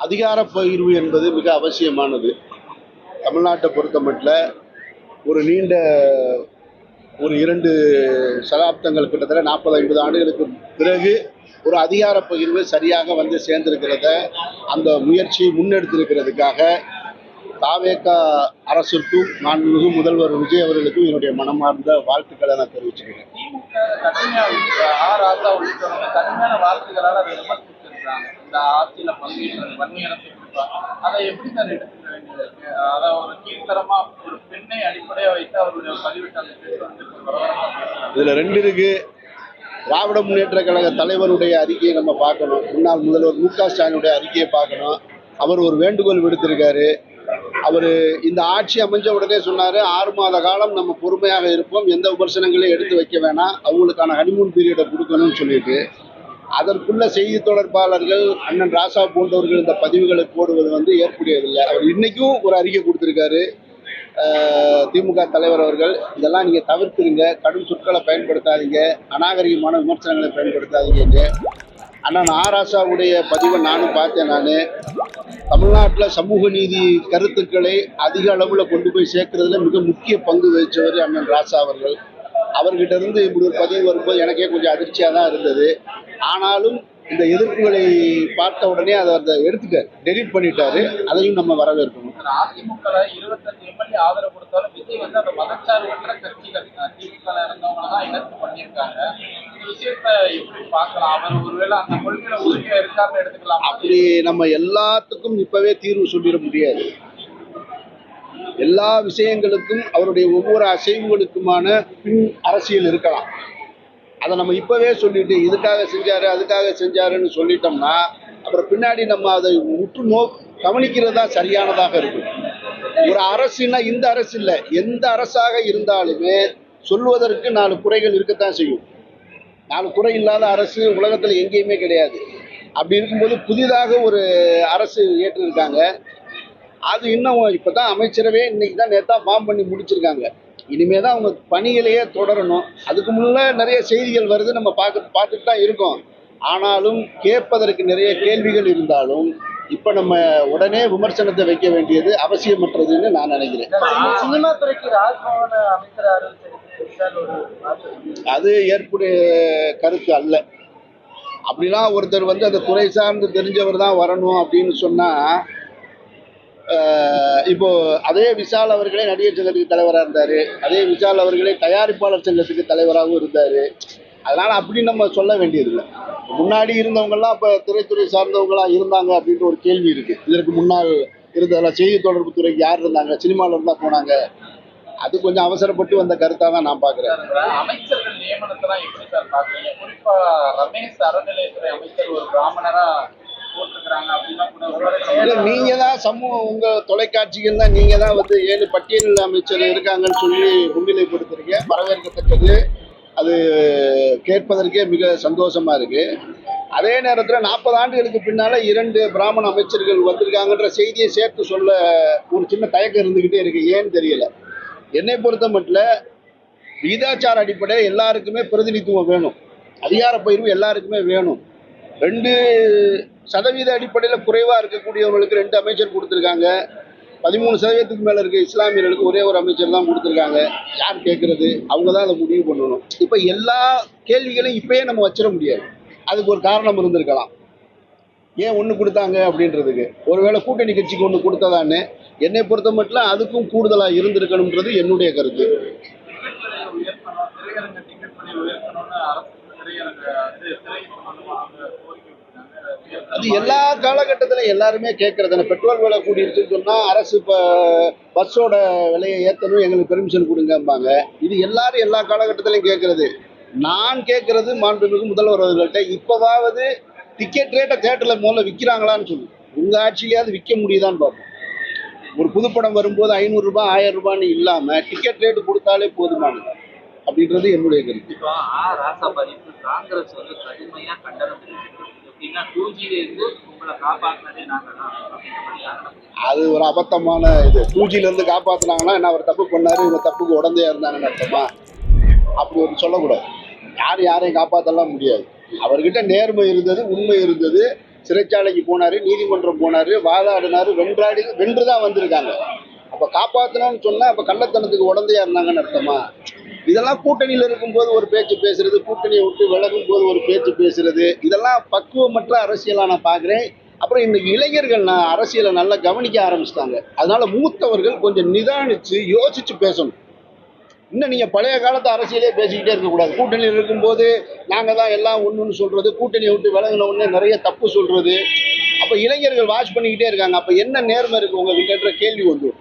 அதிகார பகிர்வு என்பது மிக அவசியமானது. தமிழ்நாட்டை பொறுத்த மட்டும் ஒரு நீண்ட ஒரு 2 சகாப்தங்கள் கிட்டத்தட்ட 40-50 ஆண்டுகளுக்கு பிறகு ஒரு அதிகார பகிர்வு சரியாக வந்து சேர்ந்திருக்கிறத அந்த முயற்சியை முன்னெடுத்திருக்கிறதுக்காக தாவேகா அரசுக்கும் மாண்புமிகு முதல்வர் விஜய் அவர்களுக்கும் என்னுடைய மனமார்ந்த வாழ்த்துக்களை நான் தெரிவிச்சுக்கிறேன். இந்த ஆட்சியில பங்கேற்றது வன்னியரசு அதை எப்படி சார் எடுத்துக்க அதை ஒரு கீழ்த்தரமா ஒரு பெண்ணை அடிப்படையா வைத்து அவருடைய பதிவிட்டாங்க. இதுல 2 இருக்கு. திராவிட முன்னேற்ற கழக தலைவருடைய அறிக்கையை நம்ம பார்க்கணும். முன்னாள் முதல்வர் மு.க. ஸ்டாலினுடைய அறிக்கையை பார்க்கணும். அவர் ஒரு வேண்டுகோள் விடுத்திருக்காரு. அவர் இந்த ஆட்சி அமைஞ்ச உடனே சொன்னாரு, 6 மாத காலம் நம்ம பொறுமையாக இருப்போம், எந்த விமர்சனங்களையும் எடுத்து வைக்க வேணாம், அவங்களுக்கான ஹனிமூன் பீரியடை கொடுக்கணும்னு சொல்லிட்டு அதற்குள்ள செய்தி தொடர்பாளர்கள் அண்ணன் ராசா போன்றவர்கள் இந்த பதிவுகளை போடுவது வந்து ஏற்புடையதில்லை. அவர் இன்னைக்கும் ஒரு அறிக்கை கொடுத்திருக்காரு. திமுக தலைவர் அவர்கள் இதெல்லாம் நீங்க தவிர்த்துருங்க, கடும் சொற்களை பயன்படுத்தாதீங்க, அநாகரிகமான விமர்சனங்களை பயன்படுத்தாதீங்க. அண்ணன் ராசாவுடைய பதிவை நானும் பார்த்தேன். நான் தமிழ்நாட்டில் சமூக நீதி கருத்துக்களை அதிக அளவில் கொண்டு போய் சேர்க்கறதுல மிக முக்கிய பங்கு வகித்தவர் அண்ணன் ராசா அவர்கள். அவர்கிட்ட இருந்து இப்படி ஒரு பதிவு வரும்போது எனக்கே கொஞ்சம் அதிர்ச்சியாக தான் இருந்தது. ஆனாலும் இந்த எதிர்ப்புகளை பார்த்த உடனே அதை எடுத்துட்டார், டெலிட் பண்ணிட்டாரு. அதையும் நம்ம வரவேற்கணும். அதிமுக 25 எம்எல்ஏ ஆதரவு கொடுத்தாலும் விஜய் வந்து அந்த மதச்சார்பற்ற கட்சிகள் திமுக இருந்தவங்க தான் எதிர்ப்பு பண்ணியிருக்காங்க. இந்த விஷயத்தை எப்படி பார்க்கலாம்? அவர் ஒருவேளை அந்த கொள்கையில உறுதியா இருக்காருன்னு எடுத்துக்கலாம். அப்படி நம்ம எல்லாத்துக்கும் இப்பவே தீர்வு சொல்லிட முடியாது. எல்லா விஷயங்களுக்கும் அவருடைய ஒவ்வொரு அசைவுகளுக்குமான பின் அரசியல் இருக்கலாம். அதை நம்ம இப்பவே சொல்லிட்டு இதுக்காக செஞ்சாரு அதுக்காக செஞ்சாருன்னு சொல்லிட்டோம்னா அப்புறம் பின்னாடி நம்ம அதை உற்று கவனிக்கிறது தான் சரியானதாக இருக்கும். ஒரு அரசுன்னா இந்த அரசு இல்லை, எந்த அரசாக இருந்தாலுமே சொல்வதற்கு 4 குறைகள் இருக்கத்தான் செய்யும். 4 குறை இல்லாத அரசு உலகத்தில் எங்கேயுமே கிடையாது. அப்படி இருக்கும்போது புதிதாக ஒரு அரசு ஏற்றிருக்காங்க. அது இன்னும் இப்போதான் அமைச்சரவே இன்னைக்கு தான் நேற்றா ஃபார்ம் பண்ணி முடிச்சிருக்காங்க. இனிமே தான் அவங்க பணிகளையே தொடரணும். அதுக்கு முன்னே நிறைய செய்திகள் வருது, நம்ம பார்த்துட்டு தான் இருக்கோம். ஆனாலும் கேட்பதற்கு நிறைய கேள்விகள் இருந்தாலும் இப்போ நம்ம உடனே விமர்சனத்தை வைக்க வேண்டியது அவசியமற்றதுன்னு நான் நினைக்கிறேன். சினிமா துறைக்கு ராஜ்பவன் அமைச்சர் அது ஏற்புடைய கருத்து அல்ல. அப்படிலாம் ஒருத்தர் வந்து அந்த துறை சார்ந்து தெரிஞ்சவர் தான் வரணும் அப்படின்னு சொன்னா, இப்போ அதே விஷால் அவர்களே நடிகர் சங்கத்துக்கு தலைவராக இருந்தார், அதே விஷால் அவர்களே தயாரிப்பாளர் சங்கத்துக்கு தலைவராகவும் இருந்தார். அதனால அப்படி நம்ம சொல்ல வேண்டியதில்லை. முன்னாடி இருந்தவங்கெல்லாம் இப்போ திரைத்துறை சார்ந்தவங்களா இருந்தாங்க அப்படின்ட்டு ஒரு கேள்வி இருக்கு. இதற்கு முன்னால் இருந்ததெல்லாம் செய்தி தொடர்பு துறைக்கு யார் இருந்தாங்க, சினிமாவில் இருந்தால் போனாங்க. அது கொஞ்சம் அவசரப்பட்டு வந்த கருத்தாக தான் நான் பார்க்குறேன். அமைச்சர்கள் நியமனத்தெல்லாம் எப்படி சார் பார்க்குறீங்க? குறிப்பா ரமேஷ் அறநிலையத்துறை அமைச்சர் ஒரு பிராமணரா நீங்க தான் உங்க தொலைக்காட்சிகள் தான் நீங்க தான் வந்து 7 பட்டியல் அமைச்சர் இருக்காங்கன்னு சொல்லி முன்னிலைப்படுத்துறீங்க. வரவேற்கத்தக்கது. அது கேட்பதற்கே மிக சந்தோஷமா இருக்கு. அதே நேரத்தில் 40 ஆண்டுகளுக்கு பின்னால 2 பிராமண அமைச்சர்கள் வந்திருக்காங்கன்ற செய்தியை சேர்த்து சொல்ல ஒரு சின்ன தயக்கம் இருந்துகிட்டே இருக்கு. ஏன்னு தெரியல. என்னை பொறுத்த மட்டும் விகிதாச்சார அடிப்படையில் எல்லாருக்குமே பிரதிநிதித்துவம் வேணும், அதிகார பகிர்வு எல்லாருக்குமே வேணும். 2% அடிப்படையில் குறைவாக இருக்கக்கூடியவர்களுக்கு 2 அமைச்சர் கொடுத்துருக்காங்க. 13% மேலே இருக்க இஸ்லாமியர்களுக்கு ஒரே ஒரு அமைச்சர் தான் கொடுத்துருக்காங்க. யார் கேட்குறது? அவங்க தான் அதை முடிவு பண்ணணும். இப்போ எல்லா கேள்விகளையும் இப்பயே நம்ம வச்சிட முடியாது. அதுக்கு ஒரு காரணம் இருந்திருக்கலாம். ஏன் ஒன்று கொடுத்தாங்க அப்படின்றதுக்கு. ஒருவேளை கூட்டணி கட்சிக்கு ஒன்று கொடுத்ததான்னு என்னை பொறுத்த மட்டும் அதுக்கும் கூடுதலாக இருந்திருக்கணுன்றது என்னுடைய கருத்து. அது எல்லா காலகட்டத்திலும் எல்லாருமே கேட்கறது. பெட்ரோல் விலை கூடிருச்சுன்னு சொன்னால் அரசு இப்போ பஸ்ஸோட விலையை ஏற்றணும், எங்களுக்கு பெர்மிஷன் கொடுங்கம்பாங்க. இது எல்லாரும் எல்லா காலகட்டத்திலையும் கேட்கறது. நான் கேட்கறது மாண்புமிகு முதல்வர் அவர்கள்ட்ட, இப்போவாவது டிக்கெட் ரேட்டை தேட்டரில் முதல்ல விற்கிறாங்களான்னு சொல்லி உங்கள் ஆட்சியிலேயாவது விற்க முடியுதான்னு பார்ப்போம். ஒரு புதுப்படம் வரும்போது 500 ரூபாய் 1000 ரூபான்னு இல்லாமல் டிக்கெட் ரேட்டு கொடுத்தாலே போதுமானது அப்படின்றது என்னுடைய கருத்து. காங்கிரஸ் வந்து கடுமையாக கண்டனம் எப்படின்னா 2G உங்களை காப்பாற்றினதே நாங்கள் தான். அது ஒரு அபத்தமான இது. 2Gலேருந்து காப்பாற்றினாங்கன்னா என்ன, அவர் தப்பு பண்ணாரு, இவங்க தப்புக்கு உடந்தையா இருந்தாங்கன்னு அர்த்தமா? அப்படி ஒரு சொல்லக்கூடாது. யாரையும் காப்பாற்றலாம் முடியாது. அவர்கிட்ட நேர்மை இருந்தது, உண்மை இருந்தது. சிறைச்சாலைக்கு போனாரு, நீதிமன்றம் போனாரு, வாதாடினாரு, வென்று தான் வந்திருக்காங்க. அப்ப காப்பாத்தணும்னு சொன்னா அப்ப கள்ளத்தனத்துக்கு உடந்தையா இருந்தாங்கன்னு அர்த்தமா? இதெல்லாம் கூட்டணியில இருக்கும்போது ஒரு பேச்சு பேசுறது, கூட்டணியை விட்டு விலகும் போது ஒரு பேச்சு பேசுறது, இதெல்லாம் பக்குவமற்ற அரசியலா நான் பார்க்கிறேன். அப்புறம் இன்னைக்கு இளைஞர்கள் நான் அரசியலை நல்லா கவனிக்க ஆரம்பிச்சிட்டாங்க. அதனால மூத்தவர்கள் கொஞ்சம் நிதானிச்சு யோசிச்சு பேசணும். இன்னும் நீங்க பழைய காலத்து அரசியலே பேசிக்கிட்டே இருக்கக்கூடாது. கூட்டணியில் இருக்கும்போது நாங்க தான் எல்லாம் ஒண்ணுன்னு சொல்றது, கூட்டணியை விட்டு விலகின உடனே நிறைய தப்பு சொல்றது. அப்ப இளைஞர்கள் வாட்ச் பண்ணிக்கிட்டே இருக்காங்க. அப்ப என்ன நேர்மை இருக்கு உங்ககிட்ட கேள்வி வந்துடும்.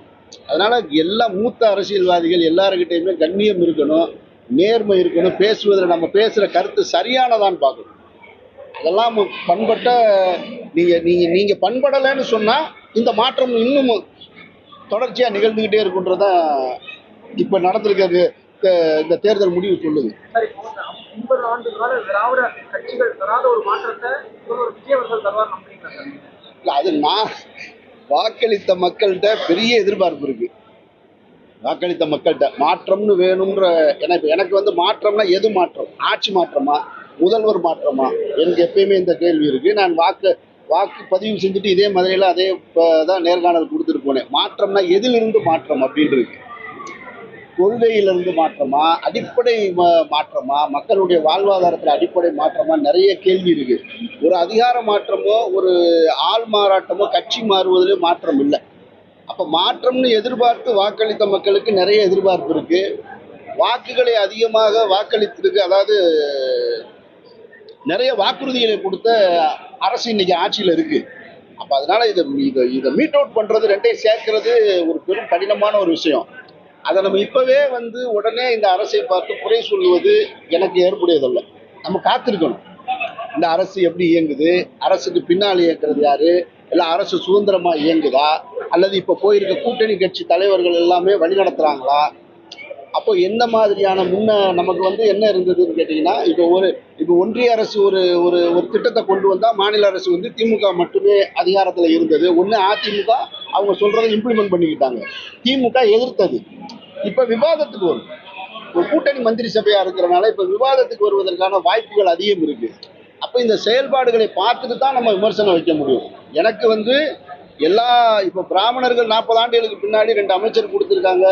அதனால எல்லா மூத்த அரசியல்வாதிகள் எல்லாருக்கிட்டையுமே கண்ணியம் இருக்கணும், நேர்மை இருக்கணும், பேசுவதில் நம்ம பேசுற கருத்து சரியானதான்னு பார்க்கணும். அதெல்லாம் பண்பட்ட நீங்க நீங்க நீங்க பண்படலைன்னு சொன்னா இந்த மாற்றம் இன்னும் தொடர்ச்சியா நிகழ்ந்துகிட்டே இருக்குன்றதான் இப்ப நடந்திருக்கிறது. இந்த தேர்தல் முடிவு சொல்லுது. சரி, 50 ஆண்டு கால திராவிட கட்சிகள் தராத ஒரு மாற்றத்தை விஜய் அவர்கள் தருவார் நம்புறீங்களா சார்? இல்ல, அது நான் வாக்களித்த மக்கள்கிட்ட பெரிய எதிர்பார்ப்பு இருக்கு. வாக்களித்த மக்கள்கிட்ட மாற்றம்னு வேணும்ன்ற எனக்கு வந்து மாற்றம்னா எது மாற்றம்? ஆட்சி மாற்றமா, முதல்வர் மாற்றமா? எனக்கு எப்பயுமே இந்த கேள்வி இருக்கு. நான் வாக்கு பதிவு செஞ்சுட்டு இதே மதுரையில் அதே தான் நேர்காணல் கொடுத்துட்டு போனேன். மாற்றம்னா எதிலிருந்து மாற்றம் அப்படின்றது? கொள்கையிலிருந்து மாற்றமா, அடிப்படை மாற்றமா, மக்களுடைய வாழ்வாதாரத்தில் அடிப்படை மாற்றமா? நிறைய கேள்வி இருக்கு. ஒரு அதிகார மாற்றமோ ஒரு ஆள் மாறாட்டமோ கட்சி மாறுவதிலும் மாற்றம் இல்லை. அப்ப மாற்றம்னு எதிர்பார்த்து வாக்களித்த மக்களுக்கு நிறைய எதிர்பார்ப்பு இருக்கு. வாக்குகளை அதிகமாக வாக்களித்திருக்கு, அதாவது நிறைய வாக்குறுதிகளை கொடுத்த அரசு இன்னைக்கு ஆட்சியில் இருக்கு. அப்ப அதனால இதை மீட் அவுட் பண்றது, ரெண்டையும் சேர்க்கிறது ஒரு பெரும் கடினமான ஒரு விஷயம். அதை நம்ம இப்பவே வந்து உடனே இந்த அரசை பார்த்து குறை சொல்லுவது எனக்கு ஏற்புடையதல்ல. நம்ம காத்திருக்கணும். இந்த அரசு எப்படி இயங்குது, அரசுக்கு பின்னால் இயங்குறது யாரு, இல்லை அரசு சுதந்திரமா இயங்குதா, அல்லது இப்ப போயிருக்க கூட்டணி கட்சி தலைவர்கள் எல்லாமே வழிநடத்துறாங்களா? அப்போ எந்த மாதிரியான நமக்கு வந்து என்ன இருந்ததுன்னு கேட்டீங்கன்னா, இப்போ ஒன்றிய அரசு ஒரு ஒரு ஒரு திட்டத்தை கொண்டு வந்தா மாநில அரசு வந்து திமுக மட்டுமே அதிகாரத்துல இருந்தது. ஒண்ணு அதிமுக அவங்க சொல்றதை இம்ப்ளிமெண்ட் பண்ணிக்கிட்டாங்க, திமுக எதிர்த்தது. இப்ப விவாதத்துக்கு வரும். ஒரு கூட்டணி மந்திரி சபையா இருக்கிறனால இப்ப விவாதத்துக்கு வருவதற்கான வாய்ப்புகள் அதிகம் இருக்கு. அப்ப இந்த செயல்பாடுகளை பார்த்துட்டு தான் நம்ம விமர்சனம் வைக்க முடியும். எனக்கு வந்து இப்ப பிராமணர்கள் 40 ஆண்டுகளுக்கு பின்னாடி 2 அமைச்சர் கொடுத்துருக்காங்க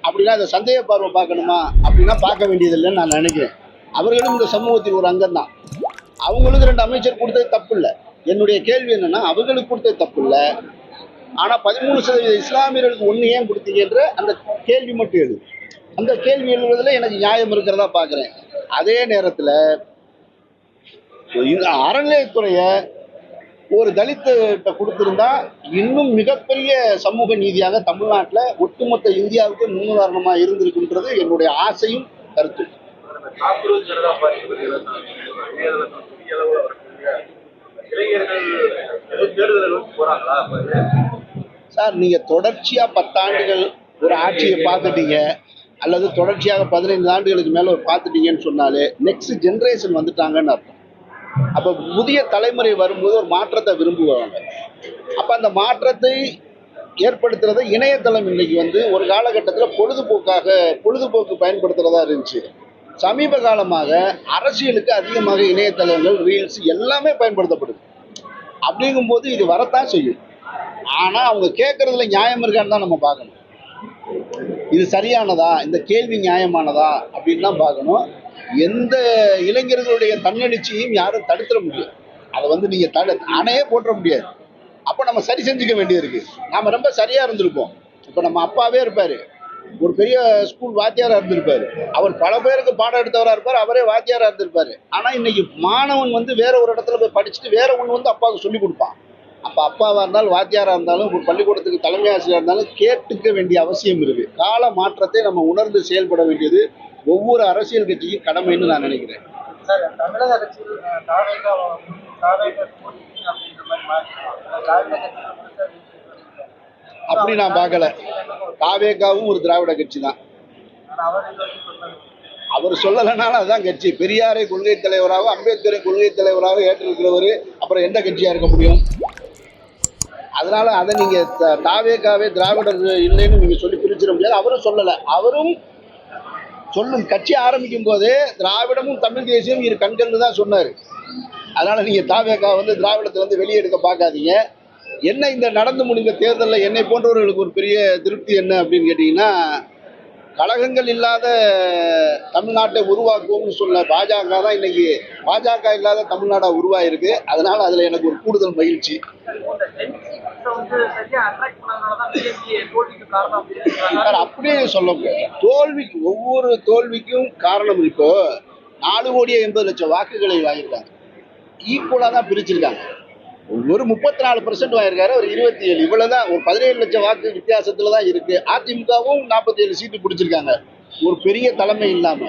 அப்படின்னா அதை சந்தேக பார்வை பார்க்கணுமா? அப்படின்னா பார்க்க வேண்டியதில்லைன்னு நான் நினைக்கிறேன். அவர்களும் இந்த சமூகத்தில் ஒரு அங்கம் தான். அவங்களுக்கு 2 அமைச்சர் கொடுத்தது தப்பு இல்லை. என்னுடைய கேள்வி என்னன்னா, அவங்களுக்கு கொடுத்தது தப்பு இல்லை, ஆனா 13% இஸ்லாமியர்களுக்கு 1 ஏன் கொடுத்தீங்கன்ற அந்த கேள்வி மட்டும் எழுது. அந்த கேள்வி எழுதுறதுல எனக்கு நியாயம் இருக்கிறதா பார்க்கிறேன். அதே நேரத்துல அறநிலையத்துறைய ஒரு தலித்த கொடுத்திருந்தா இன்னும் மிகப்பெரிய சமூக நீதியாக தமிழ்நாட்டில் ஒட்டுமொத்த இந்தியாவுக்கு முன்னுதாரணமா இருந்திருக்குன்றது என்னுடைய ஆசையும் கருத்து. சார், நீங்க தொடர்ச்சியா 10 ஆண்டுகள் ஒரு ஆட்சியை பார்த்துட்டீங்க, அல்லது தொடர்ச்சியாக 15 ஆண்டுகளுக்கு மேல ஒரு பார்த்துட்டீங்கன்னு சொன்னாலே நெக்ஸ்ட் ஜெனரேஷன் வந்துட்டாங்கன்னு அர்த்தம். அப்ப புதிய தலைமுறை வரும்போது ஒரு மாற்றத்தை விரும்புவாங்க. அப்ப அந்த மாற்றத்தை ஏற்படுத்துறது இணையதளம் இன்னைக்கு வந்து ஒரு காலகட்டத்தில் பொழுதுபோக்கு பயன்படுத்துறதா இருந்துச்சு. சமீப காலமாக அரசியலுக்கு அதிகமாக இணையதளங்கள், ரீல்ஸ் எல்லாமே பயன்படுத்தப்படுது. அப்படிங்கும்போது இது வரத்தான் செய்யும். ஆனா அவங்க கேட்கறதுல நியாயம் இருக்கான்னு தான் நம்ம பார்க்கணும். இது சரியானதா, இந்த கேள்வி நியாயமானதா அப்படின்னு தான் பார்க்கணும். எந்த இளைஞர்களுடைய தன்னெழுச்சியையும் யாரும் தடுத்துட முடியாது. அதை வந்து நீங்க அணையே போட்டுற முடியாது. அப்ப நம்ம சரி செஞ்சுக்க வேண்டியிருக்கு. நாம ரொம்ப சரியா இருந்திருப்போம். இப்ப நம்ம அப்பாவே இருப்பாரு, ஒரு பெரிய ஸ்கூல் வாத்தியாரா இருந்திருப்பாரு, அவர் பல பேருக்கு பாடம் எடுத்தவரா இருப்பார், அவரே வாத்தியாரா இருந்திருப்பாரு. ஆனா இன்னைக்கு மாணவன் வந்து வேற ஒரு இடத்துல போய் படிச்சுட்டு வேற ஒண்ணு வந்து அப்பாவுக்கு சொல்லி கொடுப்பான். அப்ப அப்பாவா இருந்தாலும் வாத்தியாரா இருந்தாலும் ஒரு பள்ளிக்கூடத்துக்கு தலைமை ஆசிரியரா இருந்தாலும் கேட்டுக்க வேண்டிய அவசியம் இருக்கு. கால மாற்றத்தை நம்ம உணர்ந்து செயல்பட வேண்டியது ஒவ்வொரு அரசியல் கட்சியும் கடமைன்னு நான் நினைக்கிறேன். சார், தமிழக அரசியல் அப்படி நான் பார்க்கல. தாவேகாவும் ஒரு திராவிட கட்சி தான். அவர் சொல்லலைனாலும் அதுதான் கட்சி. பெரியாரை கொள்கை தலைவராக, அம்பேத்கரை கொள்கை தலைவராக ஏற்றிருக்கிறவர் அப்புறம் எந்த கட்சியா இருக்க முடியும்? அதனால அதை நீங்க தாவேகாவே திராவிடர் இல்லைன்னு நீங்க சொல்லி பிரிச்சிட முடியாது. அவரும் சொல்லலை. அவரும் சொல்லும் கட்சி ஆரம்பிக்கும் போதே திராவிடமும் தமிழ் தேசியம் இரு கண்கள்னு தான் சொன்னாரு. அதனால நீங்க தாவேகா வந்து திராவிடத்தை வந்து வெளியே எடுக்க பார்க்காதீங்க. என்ன இந்த நடந்து முடிந்த தேர்தலில் என்னை போன்றவர்களுக்கு ஒரு பெரிய திருப்தி என்ன அப்படின்னு கேட்டீங்கன்னா, கழகங்கள் இல்லாத தமிழ்நாட்டை உருவாக்குவோம்னு சொன்ன பாஜக தான் இன்னைக்கு பாஜக இல்லாத தமிழ்நாடா உருவாயிருக்கு. அதனால அதுல எனக்கு ஒரு கூடுதல் மகிழ்ச்சி. இந்த ஜென்சிஸை வந்து சரியா அட்ராக்ட் பண்ணதுனாலதான் பிஜேபி தோல்விக்கு காரணம் அப்படின்னு சொல்றாங்க. சார் அப்படியே சொல்ல முடியாது. தோல்விக்கு ஒவ்வொரு தோல்விக்கும் காரணம் இப்போ 4,80,00,000 வாக்குகளை வாங்கியிருக்காங்க. ஈக்குவலாக தான் பிரிச்சிருக்காங்க. ஒரு 34% வாங்கியிருக்காரு, ஒரு 27, இவ்வளவுதான். ஒரு 17 லட்சம் வாக்கு வித்தியாசத்துல தான் இருக்கு. அதிமுகவும் 47 சீட்டு பிடிச்சிருக்காங்க. ஒரு பெரிய தலைமை இல்லாம,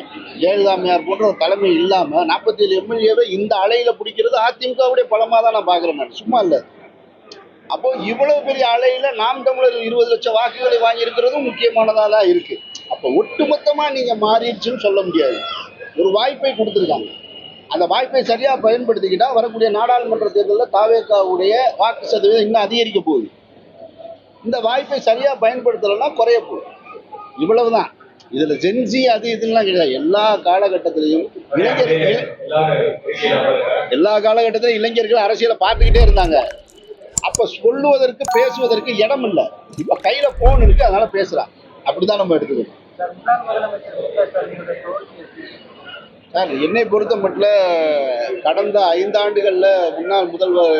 ஜெயலலிதா அம்மையார் போன்ற ஒரு தலைமை இல்லாம 47 எம்எல்ஏவை இந்த அலையில பிடிக்கிறது அதிமுகவுடைய பலமா தான் நான் பாக்குறேன். நான் சும்மா இல்ல. அப்போ இவ்வளவு பெரிய அலையில நாம் தமிழர் 20 லட்சம் வாக்குகளை வாங்கி இருக்கிறதும் முக்கியமானதா தான் இருக்கு. அப்போ ஒட்டுமொத்தமா நீங்க மாறிடுச்சுன்னு சொல்ல முடியாது. ஒரு வாய்ப்பை கொடுத்துருக்காங்க. அந்த வாய்ப்பை சரியா பயன்படுத்திக்கிட்டா வரக்கூடிய நாடாளுமன்ற தேர்தலில் தாவேகாவுடைய வாக்கு சதவீதம் இன்னும் அதிகரிக்க போகுது. இந்த வாய்ப்பை சரியா பயன்படுத்தலைன்னா குறைய போகுது. இவ்வளவுதான். இதுல ஜென்சி அது இதுலாம் கிடையாது. எல்லா காலகட்டத்திலையும் இளைஞர்கள் அரசியலை பார்த்துக்கிட்டே இருந்தாங்க. அப்ப சொல்லுவதற்கு பேசுவதற்கு இடம் இல்லை. இப்ப கையில போன் இருக்கு, அதனால பேசுறான். அப்படிதான் நம்ம எடுத்துக்கணும். சார் என்னை பொறுத்த மட்டும் கடந்த 5 ஆண்டுகள்ல முன்னாள் முதல்வர்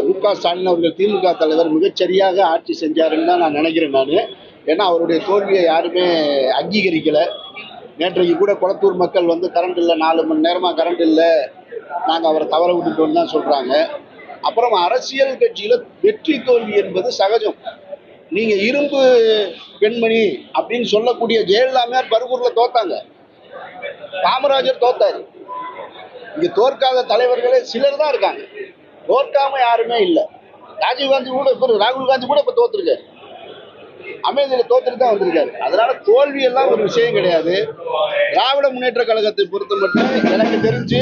மு.க. ஸ்டாலின் அவர்கள் திமுக தலைவர் மிகச்சரியாக ஆட்சி செஞ்சாருன்னு தான் நான் நினைக்கிறேன். நான் ஏன்னா அவருடைய தோல்வியை யாருமே அங்கீகரிக்கலை. நேற்றைக்கு கூட குளத்தூர் மக்கள் வந்து கரண்ட் இல்லை, 4 மணி நேரமாக கரண்ட் இல்லை, நாங்கள் அவரை தவற விட்டுட்டோம்னு தான் சொல்கிறாங்க. அப்புறம் அரசியல் கட்சியில் வெற்றி தோல்வி என்பது சகஜம். நீங்கள் இரும்பு பெண்மணி அப்படின்னு சொல்லக்கூடிய ஜெயலலிதாமையார் பருகூரில் தோத்தாங்க, காமராஜர் தோத்தாரு. இங்க தோற்காத தலைவர்களே சிலர் தான் இருக்காங்க, தோற்காம யாருமே இல்லை. ராஜீவ்காந்தி கூட இப்ப, ராகுல் காந்தி கூட இப்ப தோத்துருக்காரு, அமேதியில தோத்துட்டு தான் வந்திருக்காரு. அதனால தோல்வி எல்லாம் ஒரு விஷயம் கிடையாது. திராவிட முன்னேற்ற கழகத்தை பொறுத்த மட்டும் எனக்கு தெரிஞ்சு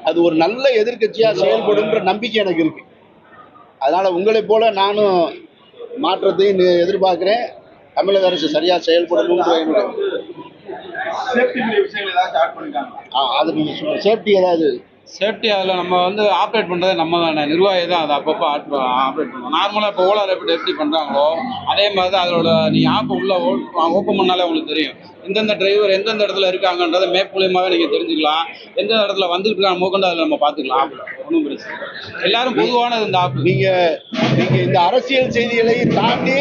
அது ஒரு நல்ல எதிர்க்கட்சியா செயல்படும்ன்ற நம்பிக்கை எனக்கு இருக்கு. அதனால உங்களை போல நானும் மாற்றத்தையும் எதிர்பார்க்கிறேன். தமிழக அரசு சரியா செயல்படணும். அது நீங்க சொல்லுங்க, சேஃப்டி ஏதாவது சேஃப்டி அதில் நம்ம வந்து ஆப்ரேட் பண்ணுறதே நம்ம தானே, நிர்வாகி தான் அதை அப்பப்போ ஆப்ரேட் பண்ணுவோம். நார்மலாக இப்போ ஓலா ரேபிட் எப்படி பண்ணுறாங்களோ அதே மாதிரி தான் அதோட நீங்கள் ஆப் உள்ள ஓப்பன் பண்ணாலே உங்களுக்கு தெரியும் எந்தெந்த டிரைவர் எந்தெந்த இடத்துல இருக்காங்கன்றதை மேப் மூலியமாகவே நீங்கள் தெரிஞ்சுக்கலாம். எந்த இடத்துல வந்துட்டு இருக்காங்க மூக்கண்டு அதில் நம்ம பார்த்துக்கலாம். ஆப்பில் ஒன்றும் பிரச்சனை. எல்லாரும் பொதுவான இந்த ஆப். நீங்க இந்த அரசியல் செய்திகளை தாண்டி